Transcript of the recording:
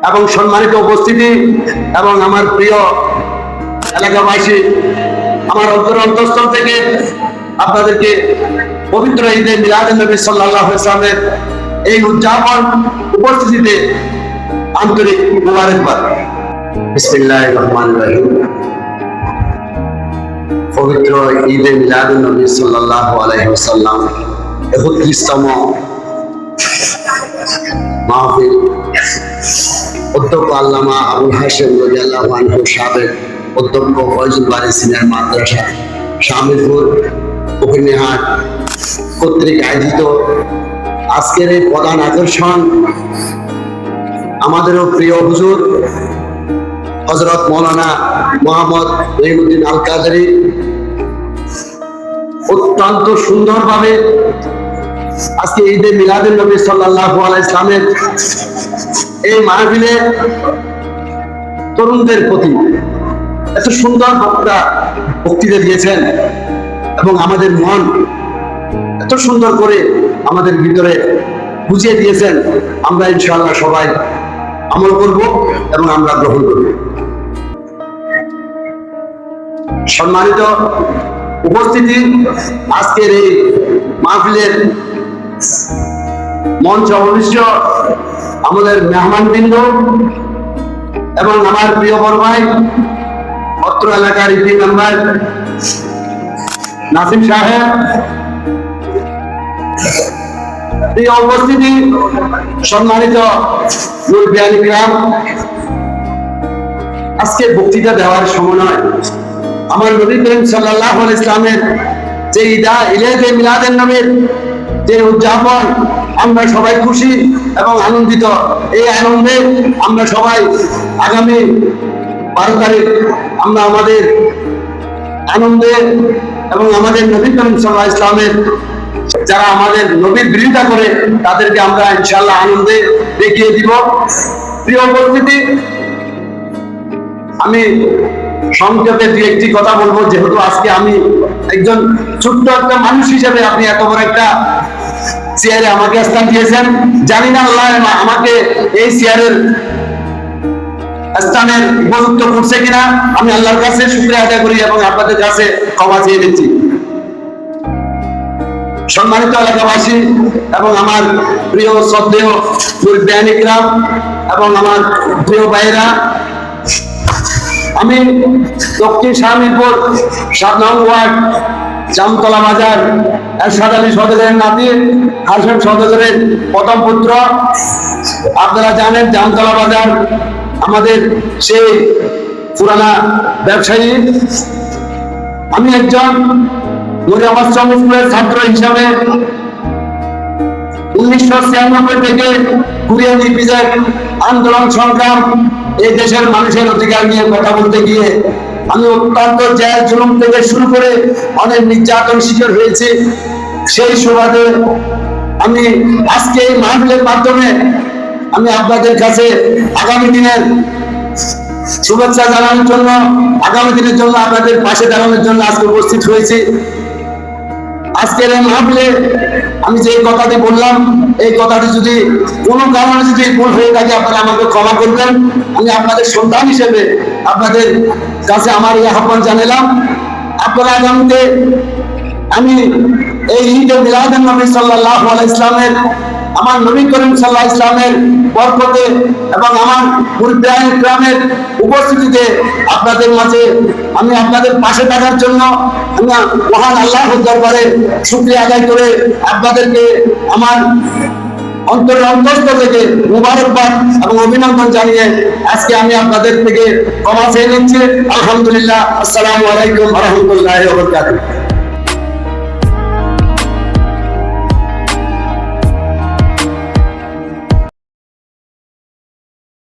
এবং সম্মানিত উপস্থিতি এবং আমার প্রিয় এলাকাবাসী, আমার অন্তঃস্থল থেকে আপনাদেরকে পবিত্র ঈদে মিলাদুন নবী সাল্লাল্লাহু আলাইহি ওয়াসাল্লামের এই উদযাপন উপস্থিতিতে আন্তরিক মুবারকবাদ। বিসমিল্লাহির রহমানির রহিম। পবিত্র ঈদে মিলাদুন নবী সাল্লাল্লাহু আলাইহি ওয়াসাল্লাম ৩১তম মাহফিল অধ্যক্ষ আল্লামা আবুল হাশেম রাদিয়াল্লাহু আনহু সাবেক অধ্যক্ষ ফয়জুল বারী সিনিয়র মাদ্রাসা শামিরপুর ফকিরহাট কর্তৃক আয়োজিত আজকের এই প্রধান আকর্ষণ আমাদেরও প্রিয় হুজুর হযরত মাওলানা মুহাম্মদ রহিমউদ্দিন আল কাদেরী অত্যন্ত সুন্দরভাবে আজকে ঈদে মিলাদুন নবী সাল্লাল্লাহু আলাইহি ওয়াসাল্লামের এই মাহফিলে তরুণদের প্রতি এত সুন্দর বক্তৃতা দিয়েছেন এবং আমাদের মন এত সুন্দর করে আমাদের ভিতরে বুঝিয়ে দিয়েছেন। আমরা ইনশাআল্লাহ সবাই আমল করব এবং আমরা গ্রহণ করব। সম্মানিত উপস্থিতি, আজকের এই মাহফিলের মঞ্চ অবনিষ্ঠ আমাদের মেহমানবৃন্দ এবং আমার প্রিয় বড় ভাই অত্র এলাকার ইপি মেম্বার নাসিম সাহেব, প্রিয় উপস্থিতি, সম্মানিত মুরব্বিয়ান কিরাম, আজকে বক্তৃতা দেওয়ার সময় নয়। আমার নবী করিম সাল্লাল্লাহু আলাইহি ওয়াসাল্লামের যে ঈদে মিলাদুন নবীর যে উদযাপন, আমরা সবাই খুশি এবং আনন্দিত। এই আনন্দে আমরা সবাই আগামী 12 তারিখ আমরা আমাদের আনন্দে এবং আমাদের নবী করিম সাল্লাল্লাহু আলাইহি ওয়াসাল্লামের যারা আমাদের নবীর বিরোধিতা করে তাদেরকে আমরা ইনশাআল্লাহ আনন্দে দেখিয়ে দিব। প্রিয় উপস্থিতি, আমি সংক্ষেপে দুই একটি কথা বলবো, যেহেতু আজকে আমি একজন ছোট্ট একটা মানুষ হিসেবে আপনি এত বড় একটা চেয়ারে আমাকে স্থান দিয়েছেন। জানি না আল্লাহ আমাকে এই চেয়ারের স্থানের উপযুক্ত করছে কিনা। আমি আল্লাহর কাছে শুকরিয়া আদায় করি এবং আপনাদের কাছে ক্ষমা চেয়ে নিচ্ছি। সম্মানিত এলাকাবাসী এবং আমার প্রিয় শ্রদ্ধেয় মুরব্বিয়ান কিরাম এবং আমার প্রিয় ভাইরা, আমি দক্ষিণ শামিরপুর ৭ নং ওয়ার্ড জামতলা বাজার এরশাদ আলী সওদাগরের নাতি হাশেম সওদাগরের প্রথম পুত্র। আপনারা জানেন জামতলা বাজার আমাদের সেই পুরানা ব্যবসায়ী। আমি একজন স্কুলের ছাত্র হিসাবে 1996 থেকে কুরিয়ানি বিজয় আন্দোলন সংগ্রাম, এই দেশের মানুষের অধিকার নিয়ে কথা বলতে গিয়ে আমি অত্যন্ত জেল জুলুম থেকে শুরু করে অনেক নির্যাতন শিকার হয়েছি। সেই সুবাদে আমি আজকে এই মাহফিলের মাধ্যমে আমি আপনাদের কাছে আগামী দিনের শুভেচ্ছা জানানোর জন্য, আগামী দিনের জন্য আপনাদের পাশে দাঁড়ানোর জন্য আজকে উপস্থিত হয়েছি। আজকের এই মাহফিলে আমি যে কথাটি বললাম, এই কথাটি যদি কোনো কারণে যদি ভুল হয়ে থাকে আপনারা আমাকে ক্ষমা করবেন। আমি আপনাদের সন্তান হিসেবে আপনাদের কাছে আমার এই আহ্বান জানালাম। আপনারা আগামীতে আমি এই ঈদে মিলাদুন নবী সাল্লাল্লাহু আলাইহি ওয়াসাল্লামের আমার নবী করিম সাল্লাল্লাহু আলাইহি ওয়াসাল্লামের বরকতে এবং আমার মুরব্বিয়ান কিরামের উপস্থিতিতে আপনাদের মাঝে আমি আপনাদের পাশে থাকার জন্য আমি মহান আল্লাহর দরবারে শুকরিয়া আদায় করে আপনাদেরকে আমার অন্তরের অন্তঃস্থল থেকে মুবারকবাদ এবং অভিনন্দন জানিয়ে আজকে আমি আপনাদের থেকে ক্ষমা চেয়ে নিচ্ছি। আলহামদুলিল্লাহ। আসসালামু আলাইকুম ওয়া রাহমাতুল্লাহি ওয়া বারাকাতুহু।